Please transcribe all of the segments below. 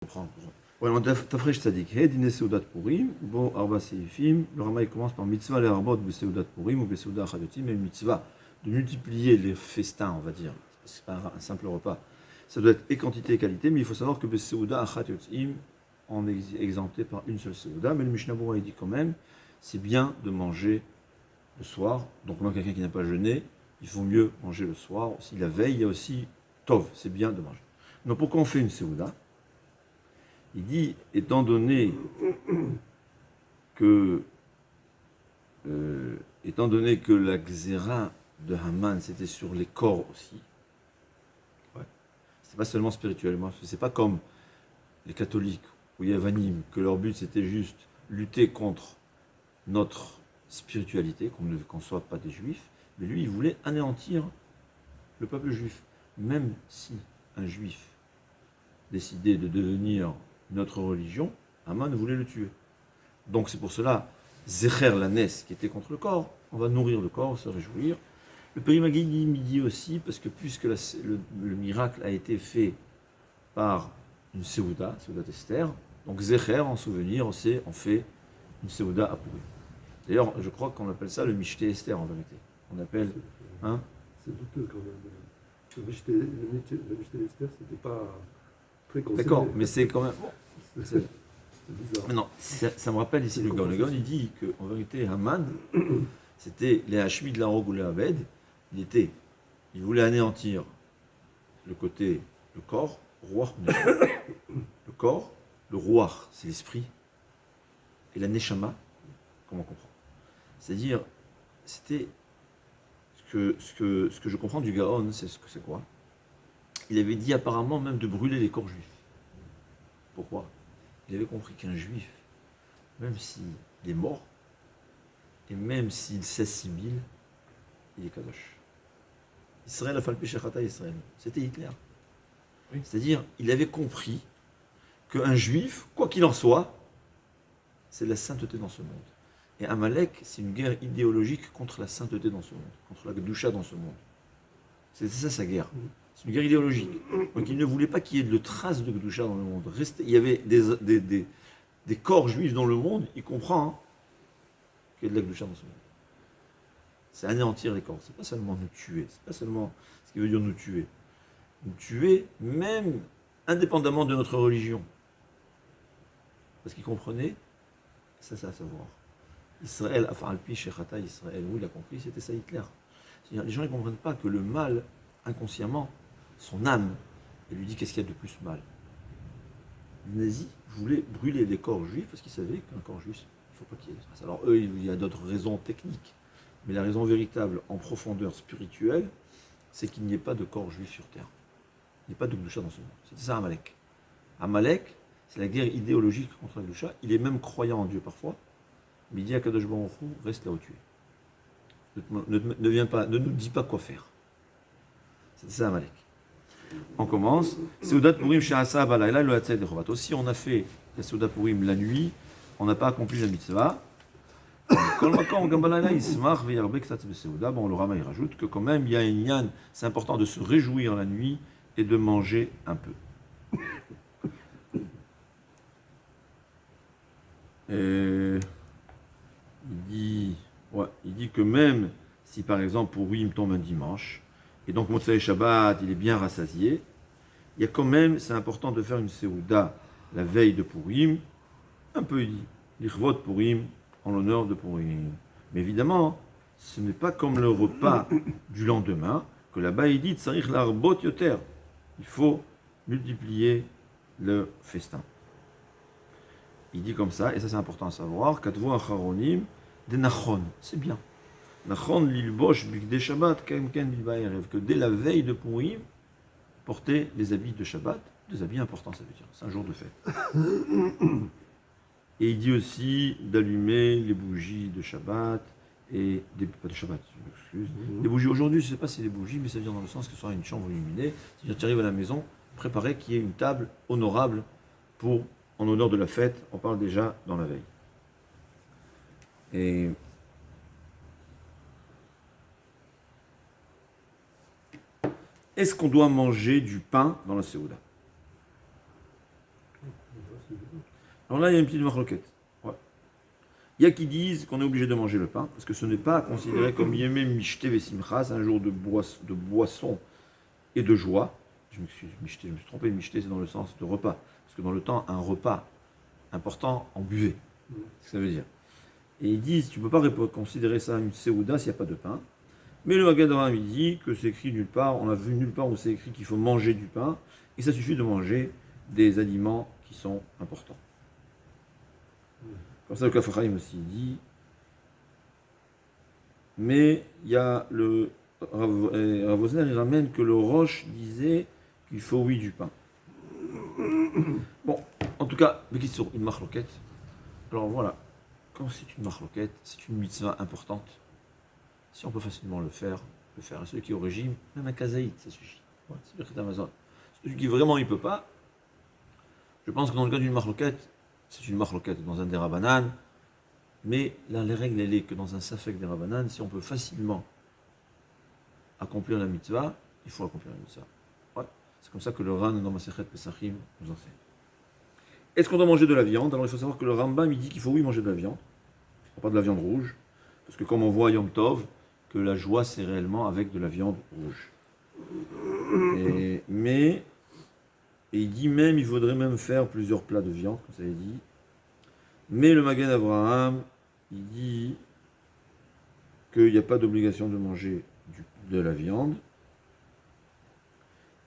Tafresh Tzadik, Dine Seudat Purim, Bo Arba Seifim. Le Rama commence par mitzvah le Arbot be Seudat Purim ou be Seudat Chayotim, mais une mitzvah de multiplier les festins, on va dire. C'est pas un simple repas. Ça doit être et quantité et qualité, mais il faut savoir que be Seudat Chayotim, on est exempté par une seule Seuda, mais le Mishnah Berurah dit quand même, c'est bien de manger le soir. Donc même quelqu'un qui n'a pas jeûné, il faut mieux manger le soir. Aussi la veille, il y a aussi Tov, c'est bien de manger. Donc pourquoi on fait une Seuda? Il dit, étant donné que la xéra de Haman, c'était sur les corps aussi, ouais. C'est pas seulement spirituellement, c'est pas comme les catholiques ou Yavanim, que leur but c'était juste lutter contre notre spiritualité, qu'on ne soit pas des juifs, mais lui il voulait anéantir le peuple juif. Même si un juif décidait de devenir notre religion, Haman voulait le tuer. Donc c'est pour cela, Zecher la Nes, qui était contre le corps, on va nourrir le corps, se réjouir. Le Peri Megadim dit aussi, parce que puisque le miracle a été fait par une Seuda Esther, donc Zecher, en souvenir, on fait une Seuda à Purim. D'ailleurs, je crois qu'on appelle ça le Mishté Esther en vérité. On appelle... Hein, c'est douteux quand même. Le Mishté Esther, c'était pas... D'accord, mais c'est quand même. C'est bizarre. Mais non, ça me rappelle ici le Gaon. Le Gaon, il dit qu'en vérité, Haman, c'était les Hashmi de la Rogue ou les Abed. Il voulait anéantir le côté, le corps, roi, le corps, le roi, c'est l'esprit, et la Neshama, comment on comprend. C'est-à-dire, c'était ce que je comprends du Gaon, c'est quoi? Il avait dit apparemment même de brûler les corps juifs. Pourquoi? Il avait compris qu'un juif, même s'il est mort, et même s'il s'assimile, il est kadosh. Israël a fait le péché chata Israël. C'était Hitler. Oui. C'est-à-dire, il avait compris qu'un juif, quoi qu'il en soit, c'est la sainteté dans ce monde. Et Amalek, c'est une guerre idéologique contre la sainteté dans ce monde, contre la Kedusha dans ce monde. C'était ça sa guerre. C'est une guerre idéologique. Donc il ne voulait pas qu'il y ait de traces de Kedusha dans le monde. Il y avait des corps juifs dans le monde, il comprend qu'il y a de la Kedusha dans ce monde. C'est anéantir les corps. C'est pas seulement nous tuer. C'est pas seulement ce qui veut dire nous tuer. Nous tuer même indépendamment de notre religion. Parce qu'il comprenait, ça c'est à savoir. Israël, enfin Alpi Shechata Israël, où il a compris, c'était ça Hitler. C'est-à-dire, les gens ne comprennent pas que le mal, inconsciemment, son âme, elle lui dit qu'est-ce qu'il y a de plus mal. Les nazis voulaient brûler les corps juifs parce qu'ils savaient qu'un corps juif, il ne faut pas qu'il y ait de traces. Alors eux, il y a d'autres raisons techniques, mais la raison véritable en profondeur spirituelle, c'est qu'il n'y ait pas de corps juif sur terre. Il n'y ait pas de Gdusha dans ce monde. C'était ça Amalek. Amalek, c'est la guerre idéologique contre la Gdusha. Il est même croyant en Dieu parfois, mais il dit à Kadosh Baruch Hu, reste là où tu es. Ne nous dis pas quoi faire. C'est ça Amalek. On commence. Seudat Purim Sha'asa Balayla lo Hatzed Chovat. Aussi, on a fait la Seudat Purim la nuit, on n'a pas accompli la mitzvah. Kol Makom Gam Balayla Yismach ve'yarbe Ktat Beseuda. Bon, le Rama il rajoute que quand même il y a une yann, c'est important de se réjouir la nuit et de manger un peu. Il dit que même si par exemple Purim tombe un dimanche, et donc Motsai Shabbat, il est bien rassasié, il y a quand même, c'est important de faire une Seuda la veille de Purim, un peu il dit, l'Ichvot Purim, en l'honneur de Purim. Mais évidemment, ce n'est pas comme le repas du lendemain, que là-bas il dit, Tsarich l'arbot yoter, il faut multiplier le festin. Il dit comme ça, et ça c'est important à savoir, Katvo Acharonim, des Nachon, c'est bien. Nachon lilbosh bigdei Shabbat kaimken bilbaerev, que dès la veille de Purim, porter les habits de Shabbat, des habits importants ça veut dire, c'est un jour de fête. Et il dit aussi d'allumer les bougies de Shabbat, et pas de Shabbat, je m'excuse. Les bougies aujourd'hui, je ne sais pas si c'est des bougies, mais ça veut dire dans le sens que ce soit une chambre illuminée, c'est-à-dire tu arrives à la maison, préparer qu'il y ait une table honorable en honneur de la fête, on parle déjà dans la veille. Et est-ce qu'on doit manger du pain dans la Seuda? Alors là, il y a une petite marloquette. Ouais. Il y a qui disent qu'on est obligé de manger le pain, parce que ce n'est pas considéré comme Yemé Mishte Vesimcha, c'est un jour de boisson et de joie. Je m'excuse, Mishte, je me suis trompé, Mishte c'est dans le sens de repas. Parce que dans le temps, un repas important, on buvait. C'est ce que ça veut dire. Et ils disent, tu ne peux pas considérer ça une Seouda s'il n'y a pas de pain. Mais le Magen Avraham, il dit que c'est écrit nulle part, on a vu nulle part où c'est écrit qu'il faut manger du pain, et ça suffit de manger des aliments qui sont importants. Comme ça, le Kaf HaChaim aussi dit. Mais il y a le Rav Osner, il ramène que le Roche disait qu'il faut oui du pain. Bon, en tout cas, sur une marloquette. Alors voilà, quand c'est une marloquette, c'est une mitzvah importante. Si on peut facilement le faire. Et celui qui est au régime, même un kazaït, ça suffit. Ouais, c'est le Chet Amazon. Celui qui vraiment il peut pas, je pense que dans le cas d'une marloquette, c'est une marloquette dans un derabanan, mais là, les règles, elle est que dans un safek derabanan, si on peut facilement accomplir la mitzvah, il faut accomplir la mitzvah. Ouais. C'est comme ça que le Ran dans Masechet Pesachim nous enseigne. Est-ce qu'on doit manger de la viande? Alors il faut savoir que le Rambam il dit qu'il faut oui manger de la viande, pas de la viande rouge, parce que comme on voit à Yom Tov, que la joie c'est réellement avec de la viande rouge. Mais il dit même, il faudrait même faire plusieurs plats de viande, comme ça il dit. Mais le Magen Avraham, il dit qu'il n'y a pas d'obligation de manger de la viande.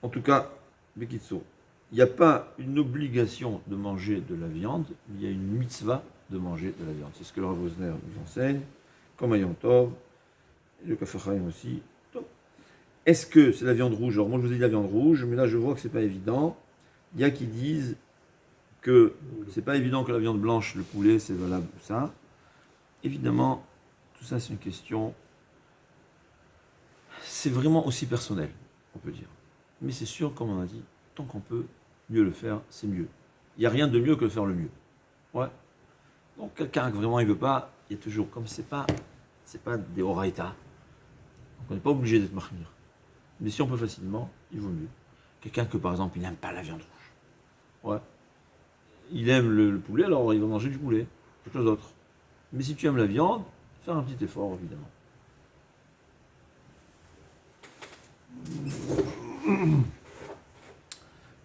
En tout cas, Bekitso, il n'y a pas une obligation de manger de la viande, mais il y a une mitzvah de manger de la viande. C'est ce que le Rav Osner nous enseigne, comme à Yom Tov, et le Kaf HaChaim aussi. Est-ce que c'est la viande rouge? Alors moi je vous ai dit la viande rouge, mais là je vois que c'est pas évident. Il y a qui disent que c'est pas évident que la viande blanche, le poulet, c'est valable ou ça. Évidemment, tout ça c'est une question. C'est vraiment aussi personnel, on peut dire. Mais c'est sûr, comme on a dit, tant qu'on peut mieux le faire, c'est mieux. Il n'y a rien de mieux que de faire le mieux. Ouais. Donc quelqu'un que vraiment il veut pas, il y a toujours, comme c'est pas des oraïta, donc on n'est pas obligé d'être mahmir. Mais si on peut facilement, il vaut mieux. Quelqu'un que par exemple il n'aime pas la viande rouge. Ouais. Il aime le poulet, alors il va manger du poulet, quelque chose d'autre. Mais si tu aimes la viande, faire un petit effort évidemment.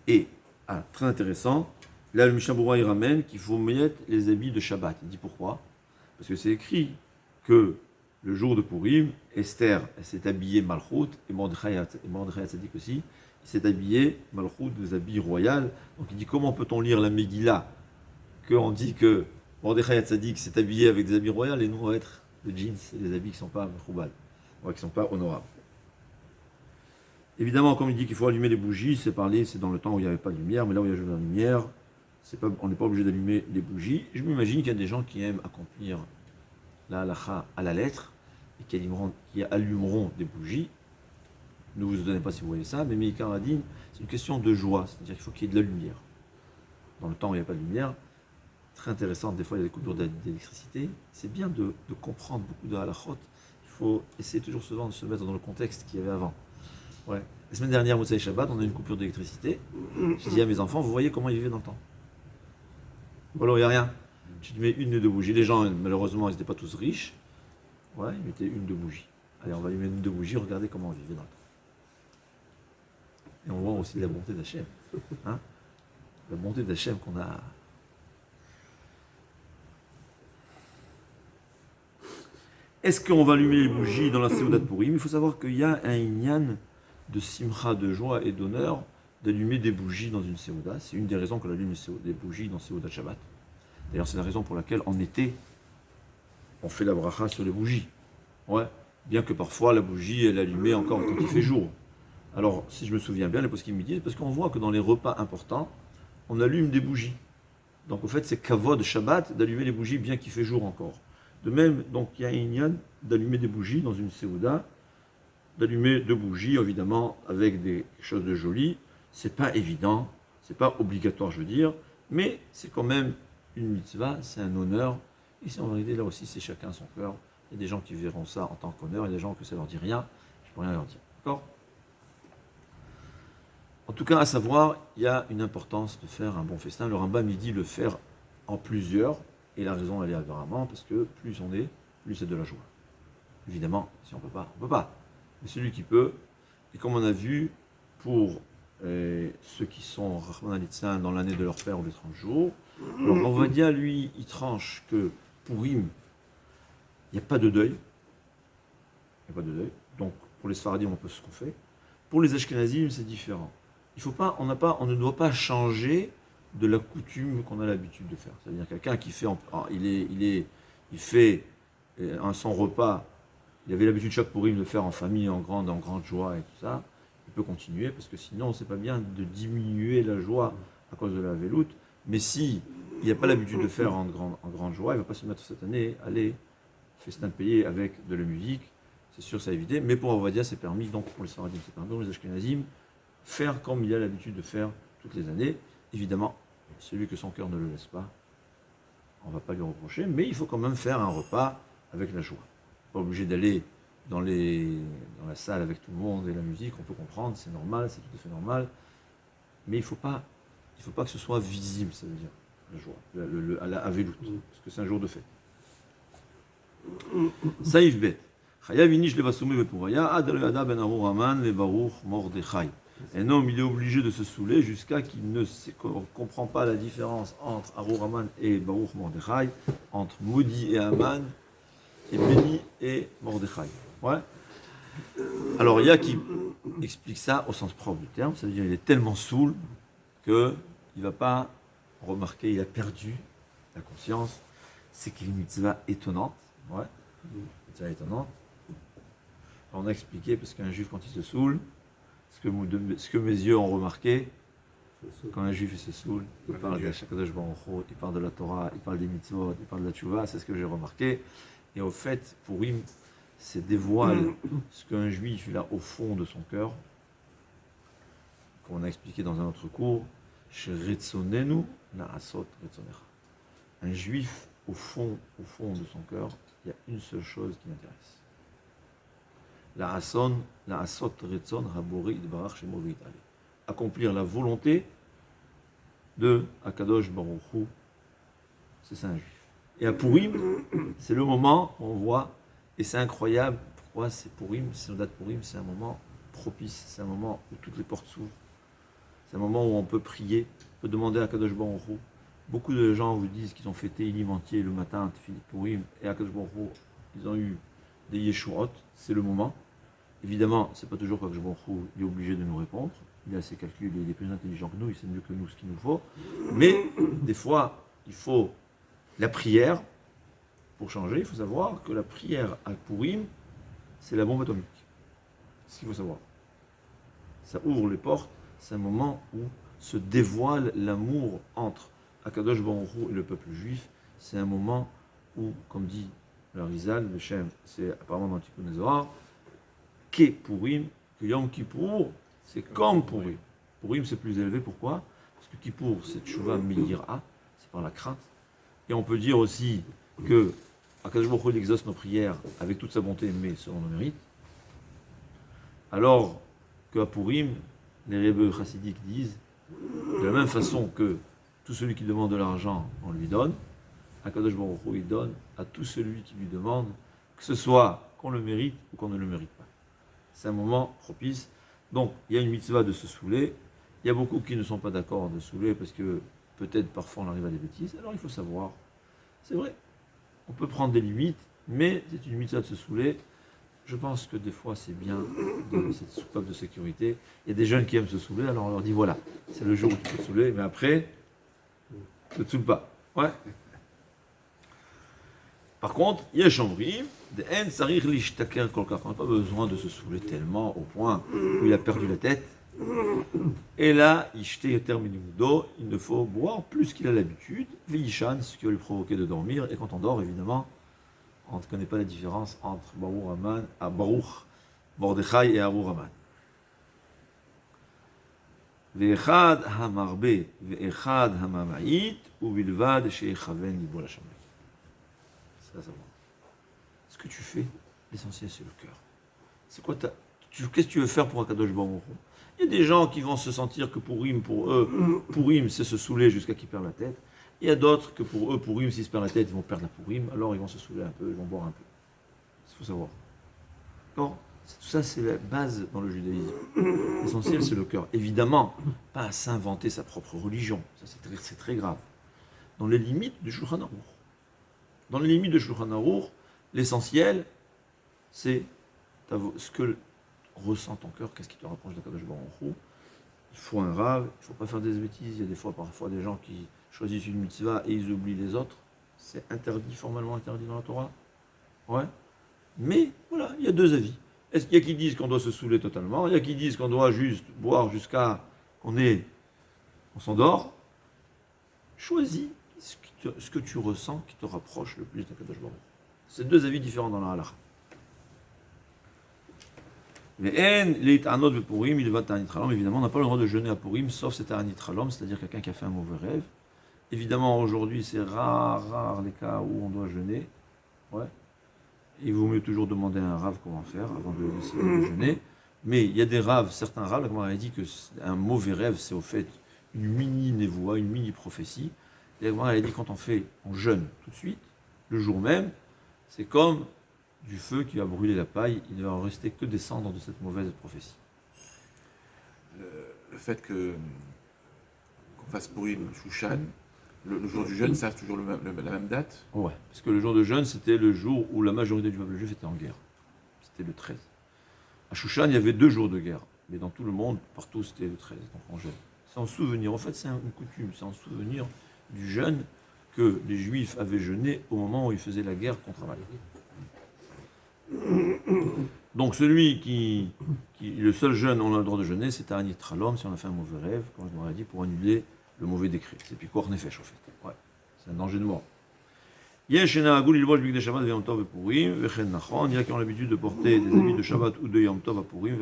Et, très intéressant, là le Mishnah Berurah il ramène qu'il faut mettre les habits de Shabbat. Il dit pourquoi? Parce que c'est écrit que le jour de Purim, Esther s'est habillée Malchut, et Mordechai Tzaddik aussi, il s'est habillé Malchut des habits royaux. Donc il dit comment peut-on lire la Megillah qu'on dit que Mordechai Tzaddik s'est habillé avec des habits royaux et nous on va être des jeans et des habits qui ne sont pas Mechoubal, qui ne sont pas honorables. Évidemment, comme il dit qu'il faut allumer les bougies, c'est dans le temps où il n'y avait pas de lumière, mais là où il y a de la lumière, on n'est pas obligé d'allumer les bougies. Je m'imagine qu'il y a des gens qui aiment accomplir la halacha à la lettre et qui allumeront des bougies. Ne vous étonnez pas si vous voyez ça, mais Meikar a dit, c'est une question de joie, c'est-à-dire qu'il faut qu'il y ait de la lumière. Dans le temps où il n'y a pas de lumière, très intéressant, des fois il y a des coupures d'électricité, c'est bien de comprendre beaucoup de halachot, il faut essayer toujours souvent de se mettre dans le contexte qu'il y avait avant. Ouais. La semaine dernière, Moussaï Shabbat, on a eu une coupure d'électricité. J'ai dit à mes enfants, vous voyez comment ils vivaient dans le temps. Voilà, il n'y a rien. J'ai dit, mets une ou deux bougies. Les gens, malheureusement, ils n'étaient pas tous riches. Ouais, ils mettaient une ou deux bougies. Allez, on va allumer une ou deux bougies, regardez comment on vivait dans le temps. Et on voit aussi la bonté d'Hachem. Hein, la bonté d'Hachem qu'on a. Est-ce qu'on va allumer les bougies dans la Seudat Purim? Il faut savoir qu'il y a un inyan de simcha, de joie et d'honneur d'allumer des bougies dans une Seuda. C'est une des raisons qu'on allume des bougies dans Seuda Shabbat. D'ailleurs, c'est la raison pour laquelle, en été, on fait la bracha sur les bougies. Ouais. Bien que parfois, la bougie, elle est allumée encore quand il fait jour. Alors, si je me souviens bien, les poskim me disent, parce qu'on voit que dans les repas importants, on allume des bougies. Donc, au fait, c'est kavod Shabbat d'allumer les bougies bien qu'il fait jour encore. De même, donc, il y a un inyan d'allumer des bougies dans une Seuda, d'allumer deux bougies, évidemment, avec quelque chose de joli. C'est pas évident, c'est pas obligatoire, je veux dire, mais c'est quand même une mitzvah, c'est un honneur. Et c'est en vérité, là aussi, c'est chacun son cœur. Il y a des gens qui verront ça en tant qu'honneur, il y a des gens que ça leur dit rien, je peux rien leur dire. D'accord? En tout cas, à savoir, il y a une importance de faire un bon festin. Le Rambam, il dit le faire en plusieurs, et la raison, elle est apparemment, parce que plus on est, plus c'est de la joie. Évidemment, si on peut pas. Mais celui qui peut, et comme on a vu, pour ceux qui sont Rahman al dans l'année de leur père ou les 30 jours, alors Ovadia, lui, il tranche que pour Im, il n'y a pas de deuil. Il n'y a pas de deuil. Donc, pour les Sfaradim, on peut ce qu'on fait. Pour les Ashkenazim, c'est différent. Il faut pas, on ne doit pas changer de la coutume qu'on a l'habitude de faire. C'est-à-dire quelqu'un qui fait, il fait son repas, il avait l'habitude chaque pourim de le faire en famille, en grande joie et tout ça. Il peut continuer parce que sinon, c'est pas bien de diminuer la joie à cause de la veloute. Mais si il n'a pas l'habitude de faire en grande joie, il ne va pas se mettre cette année, aller festin payé avec de la musique. C'est sûr, ça a évité. Mais pour Ovadia, c'est permis. Donc pour les Sfaradim, c'est permis. Pour les Ashkenazim, faire comme il a l'habitude de faire toutes les années. Évidemment, celui que son cœur ne le laisse pas, on ne va pas lui reprocher, mais il faut quand même faire un repas avec la joie. Pas obligé d'aller dans la salle avec tout le monde et la musique, on peut comprendre, c'est normal, c'est tout à fait normal, mais il ne faut pas que ce soit visible, ça veut dire, la joie, à la Avelout, parce que c'est un jour de fête. Saïf Bet. Chayav inish levasumé bepouraya, ad le ben Arur Haman le Baruch Mordechai. Un homme, il est obligé de se saouler jusqu'à qu'il ne comprend pas la différence entre Arur Haman et Baruch Mordechai, entre Maudit et Haman, et béni et Mordechai. Ouais. Alors, il y a qui explique ça au sens propre du terme, c'est-à-dire qu'il est tellement saoul qu'il ne va pas remarquer, il a perdu la conscience. C'est qu'il y a une mitzvah étonnante. Ouais. Une mitzvah étonnante. Alors, on a expliqué, parce qu'un juif, quand il se saoule, ce que mes yeux ont remarqué, quand un juif se saoule, il parle de Hakadosh Baruch Hu, il parle de la Torah, il parle des mitzvot, il parle de la tchouva, c'est ce que j'ai remarqué. Et au fait, Purim, c'est dévoile ce qu'un juif il a au fond de son cœur, comme on a expliqué dans un autre cours, chez Retzonenu Naasot Retzonecha. Un juif, au fond de son cœur, il y a une seule chose qui m'intéresse. La asot retzon habori idbarach shemo v'itale. Accomplir la volonté de Akadosh Baruch Hu, c'est ça un juif. Et à Purim, c'est le moment où on voit, et c'est incroyable, pourquoi c'est Purim, c'est la date Purim, c'est un moment propice, c'est un moment où toutes les portes s'ouvrent, c'est un moment où on peut prier, on peut demander à Akadosh Baruch Hu. Beaucoup de gens vous disent qu'ils ont fêté Ilim entier le matin, Purim, et Akadosh Baruch Hu, ils ont eu des Yeshuot, c'est le moment. Évidemment, c'est pas toujours qu'Akadosh Baruch Hu est obligé de nous répondre. Il a ses calculs, il est plus intelligent que nous, il sait mieux que nous ce qu'il nous faut. Mais des fois, il faut la prière pour changer. Il faut savoir que la prière à Purim, c'est la bombe atomique. C'est ce qu'il faut savoir. Ça ouvre les portes. C'est un moment où se dévoile l'amour entre Akadosh Baruch Hu et le peuple juif. C'est un moment où, comme dit le Rizal, le Shem, c'est apparemment dans Tikkun Zohar, Ke Purim, que Yom Kippour, c'est comme Purim. Purim, c'est plus élevé, pourquoi? Parce que Kippour, c'est Tchouva Me'yira, c'est par la crainte. Et on peut dire aussi que Akadosh Baruch Hu exauce nos prières avec toute sa bonté, mais selon nos mérites. Alors qu'à Purim, les Rebbe chassidiques disent, de la même façon que tout celui qui demande de l'argent, on lui donne, Akadosh Baruch Hu, il donne à tout celui qui lui demande, que ce soit qu'on le mérite ou qu'on ne le mérite pas. C'est un moment propice. Donc, il y a une mitzvah de se saouler. Il y a beaucoup qui ne sont pas d'accord de se saouler parce que peut-être parfois on arrive à des bêtises. Alors, il faut savoir. C'est vrai, on peut prendre des limites, mais c'est une mitzvah de se saouler. Je pense que des fois, c'est bien de cette soupape de sécurité. Il y a des jeunes qui aiment se saouler, alors on leur dit voilà, c'est le jour où tu peux te saouler, mais après, ne te saoule pas. Ouais. Par contre, il y a Chambry, on n'a pas besoin de se saouler tellement au point où il a perdu la tête. Et là, il ne faut boire plus qu'il a l'habitude, Veishan, ce qui va lui provoquer de dormir. Et quand on dort, évidemment, on ne connaît pas la différence entre Baruch Mordechai et Arur Haman. Ve'echad hamarbe, ve'echad hamamait, ubilvad she'echaven libo la Shamay. C'est à savoir. Ce que tu fais, l'essentiel c'est le cœur. C'est quoi qu'est-ce que tu veux faire pour Akadosh Baruch Hu? Il y a des gens qui vont se sentir que Purim, pour eux, Purim, c'est se saouler jusqu'à qu'ils perdent la tête. Il y a d'autres que pour eux, Purim, s'ils se perdent la tête, ils vont perdre la Purim, alors ils vont se saouler un peu, ils vont boire un peu. Il faut savoir. D'accord ? Tout ça, c'est la base dans le judaïsme. L'essentiel, c'est le cœur. Évidemment, pas à s'inventer sa propre religion. Ça, c'est très grave. Dans les limites du Shulchan Aruch. Dans les limites du Shulchan Aruch, l'essentiel, c'est ce que ressent ton cœur, qu'est-ce qui te rapproche de Kadosh Baruch Hu. Il faut un rave, il ne faut pas faire des bêtises. Il y a parfois des gens qui choisissent une mitzvah et ils oublient les autres. C'est interdit, formellement interdit dans la Torah. Ouais. Mais voilà, il y a deux avis. Il y a qui disent qu'on doit se saouler totalement, il y a qui disent qu'on doit juste boire jusqu'à qu'on s'endort. Choisis ce que tu ressens qui te rapproche le plus de Kadosh Baruch Hu. C'est deux avis différents dans la halakha. Mais évidemment, on n'a pas le droit de jeûner à Purim, sauf c'est un nitralom, c'est-à-dire quelqu'un qui a fait un mauvais rêve. Évidemment, aujourd'hui, c'est rare les cas où on doit jeûner. Ouais. Il vaut mieux toujours demander à un rave comment faire avant de décider de jeûner. Mais il y a des raves, certains raves, comme on a dit qu'un mauvais rêve, c'est au fait une mini névoie, une mini prophétie. Et on a dit quand on jeûne tout de suite, le jour même, c'est comme du feu qui va brûler la paille, il ne va en rester que des cendres de cette mauvaise prophétie. Le fait qu'on fasse Purim, Shushan, le jour du jeûne, ça c'est toujours la même date? Ouais, parce que le jour de jeûne, c'était le jour où la majorité du peuple juif était en guerre. C'était le 13. À Shushan, il y avait 2 jours de guerre, mais dans tout le monde, partout, c'était le 13, donc on jeûne. C'est en souvenir, en fait, c'est une coutume, c'est en souvenir du jeûne que les Juifs avaient jeûné au moment où ils faisaient la guerre contre Amalek. Donc celui le seul jeûne, on a le droit de jeûner, c'est à Nitralom, si on a fait un mauvais rêve, comme on a dit, pour annuler le mauvais décret. C'est Pikuach Nefesh, en fait. Ouais. C'est un danger de mort. Il y a qui ont l'habitude de porter des habits de Shabbat ou de Yom Tov à Purim,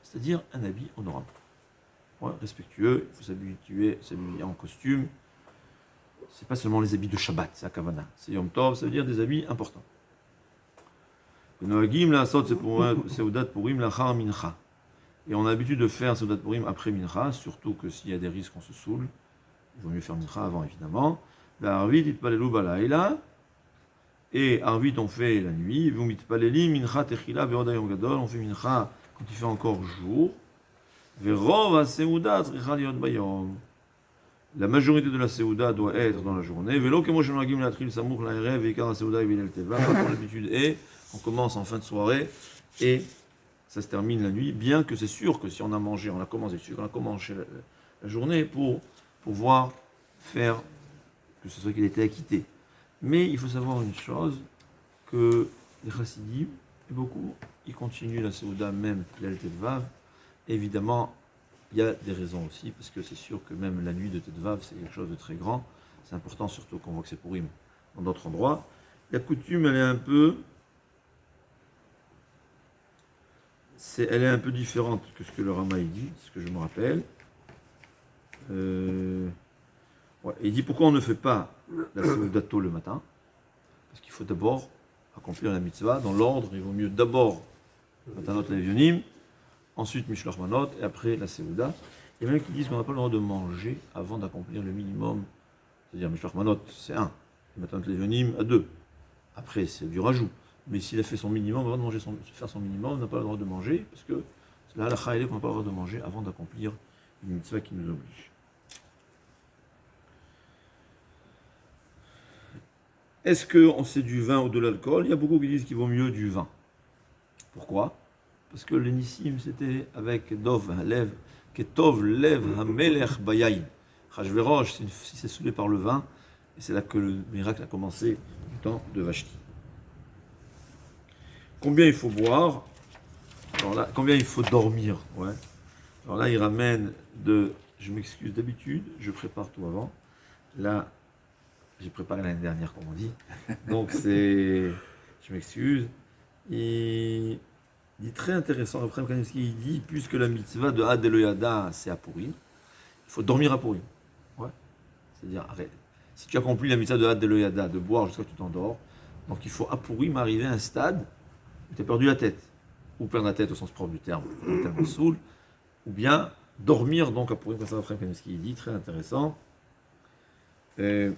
c'est-à-dire un habit honorable. Ouais, respectueux, il faut s'habiller en costume. C'est pas seulement les habits de Shabbat, c'est à Kavana. C'est Yom Tov, ça veut dire des habits importants. Et on a l'habitude de faire Seudat Purim après Mincha, surtout que s'il y a des risques qu'on se saoule, il vaut mieux faire Mincha avant évidemment. Et Arvit on fait la nuit, on fait Mincha quand il fait encore jour. La majorité de la Seuda doit être dans la journée. L'habitude est on commence en fin de soirée et ça se termine la nuit, bien que c'est sûr que si on a mangé, on a commencé la journée pour pouvoir faire que ce soit qu'il était acquitté. Mais il faut savoir une chose, que les chassidim, et beaucoup, ils continuent la Seuda même l'El Tetvav. Évidemment, il y a des raisons aussi, parce que c'est sûr que même la nuit de Tetvav, c'est quelque chose de très grand. C'est important, surtout qu'on voit que c'est Purim dans d'autres endroits. La coutume, elle est un peu différente que ce que le Rama dit, ce que je me rappelle. Il dit pourquoi on ne fait pas la Seuda tôt le matin? Parce qu'il faut d'abord accomplir la mitzvah dans l'ordre. Il vaut mieux d'abord Matanot Levionim, ensuite Mishloach Manot et après la Seuda. Il y a même qui disent qu'on n'a pas le droit de manger avant d'accomplir le minimum. C'est-à-dire Mishloach Manot c'est 1, Matanot Levionim à 2. Après c'est du rajout. Mais s'il a fait son minimum, avant de faire son minimum, on n'a pas le droit de manger, parce que c'est la halakha qu'on n'a pas le droit de manger avant d'accomplir une mitzvah qui nous oblige. Est-ce qu'on sait du vin ou de l'alcool? Il y a beaucoup qui disent qu'il vaut mieux du vin. Pourquoi? Parce que le Nissim, c'était avec Dov, Lev, Ketov, Lev, Hamelech, Bayaïn. Hachvérosh, c'est saoulé par le vin, et c'est là que le miracle a commencé du temps de Vashti. Combien il faut boire? Alors là, combien il faut dormir? Ouais. Alors là, il ramène je m'excuse d'habitude, je prépare tout avant. Là, j'ai préparé l'année dernière, comme on dit. Donc je m'excuse. Il dit très intéressant, Raphaël Kanevski, il dit, puisque la mitzvah de Had Eloyada, c'est à Purim, il faut dormir à Purim. Ouais. C'est-à-dire, arrête. Si tu accomplis la mitzvah de Had Eloyada, de boire jusqu'à ce que tu t'endors, donc il faut à Purim arriver à un stade où tu as perdu la tête. Ou perdre la tête au sens propre du terme, le terme saoul, ou bien dormir, donc à Purim, comme ça, ce qu'il dit, très intéressant. Ouais,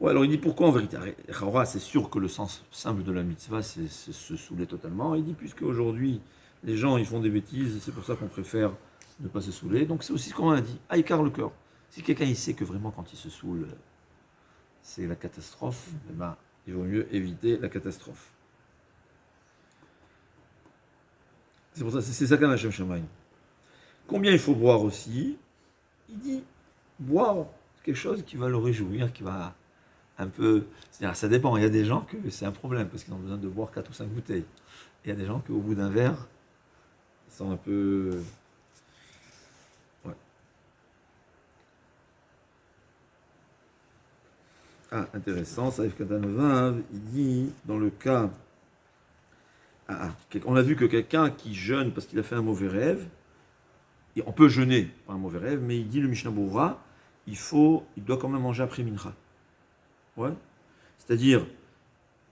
alors il dit pourquoi en vérité? C'est sûr que le sens simple de la mitzvah, c'est se saouler totalement. Il dit puisque aujourd'hui, les gens ils font des bêtises, c'est pour ça qu'on préfère ne pas se saouler. Donc c'est aussi ce qu'on a dit, écart le cœur. Si quelqu'un il sait que vraiment quand il se saoule, c'est la catastrophe, eh ben, il vaut mieux éviter la catastrophe. C'est pour ça, c'est ça qu'un Hachem Shamaï. Combien il faut boire aussi? Il dit boire quelque chose qui va le réjouir, qui va un peu. C'est-à-dire, ça dépend. Il y a des gens que c'est un problème parce qu'ils ont besoin de boire 4 ou 5 bouteilles. Il y a des gens qu'au bout d'un verre, ils sont un peu. Ouais. Ah, intéressant. Saïf Katanova, il dit dans le cas. On a vu que quelqu'un qui jeûne parce qu'il a fait un mauvais rêve, et on peut jeûner par un mauvais rêve, mais il dit le Mishnah Berurah, il doit quand même manger après Mincha. Ouais. C'est-à-dire,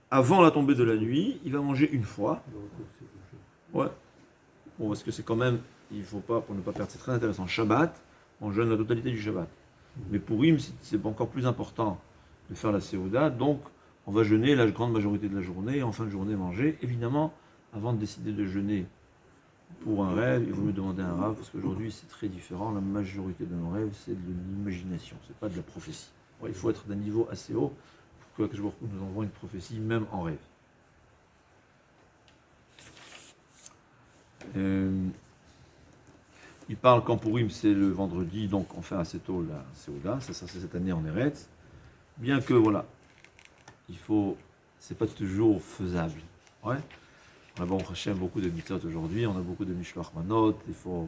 avant la tombée de la nuit, il va manger une fois. Ouais. Bon, parce que c'est quand même, il faut pas, pour ne pas perdre, c'est très intéressant. Shabbat, on jeûne la totalité du Shabbat. Mais pour Purim, c'est encore plus important de faire la Séouda, donc on va jeûner la grande majorité de la journée, et en fin de journée manger. Évidemment, avant de décider de jeûner pour un rêve, il vaut mieux demander à un rave, parce qu'aujourd'hui c'est très différent. La majorité de nos rêves, c'est de l'imagination, c'est pas de la prophétie. Ouais, il faut être d'un niveau assez haut pour que nous envoie une prophétie, même en rêve. Il parle quand Purim, c'est le vendredi, donc on fait assez tôt la Séouda, ça c'est cette année en Eretz. Bien que, voilà, c'est pas toujours faisable. Ouais. On a beaucoup de mitzvot aujourd'hui, on a beaucoup de mishloach manot, il faut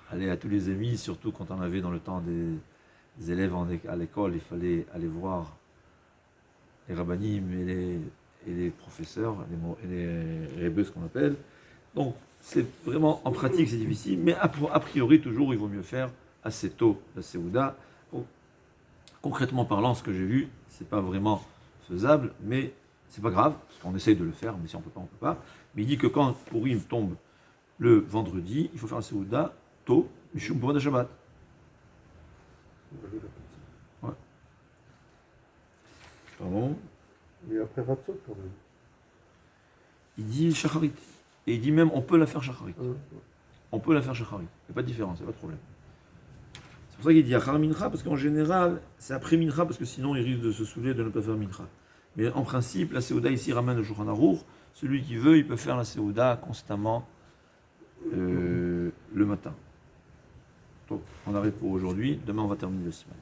aller à tous les amis, surtout quand on avait dans le temps des élèves à l'école, il fallait aller voir les rabbanim et les professeurs, et les rebeux, ce qu'on appelle. Donc, c'est vraiment, en pratique, c'est difficile, mais a priori, toujours, il vaut mieux faire assez tôt la Séouda. Concrètement parlant, ce que j'ai vu, c'est pas vraiment faisable, mais c'est pas grave, parce qu'on essaye de le faire, mais si on peut pas, on peut pas. Mais il dit que quand Purim tombe le vendredi, il faut faire la Séouda tôt, Mishum B'Voda Shabbat. Ouais. Pardon. Mais après Ratzot, quand même. Il dit Shacharit. Et il dit même, on peut la faire Shacharit. On peut la faire Shacharit. Il n'y a pas de différence, il n'y a pas de problème. C'est pour ça qu'il dit Achar Mincha, parce qu'en général, c'est après Mincha, parce que sinon il risque de se saouler de ne pas faire Mincha. Mais en principe, la Séouda ici ramène le Shulchan Aruch. Celui qui veut, il peut faire la Séouda constamment le matin. Donc, on arrête pour aujourd'hui. Demain, on va terminer le semaine.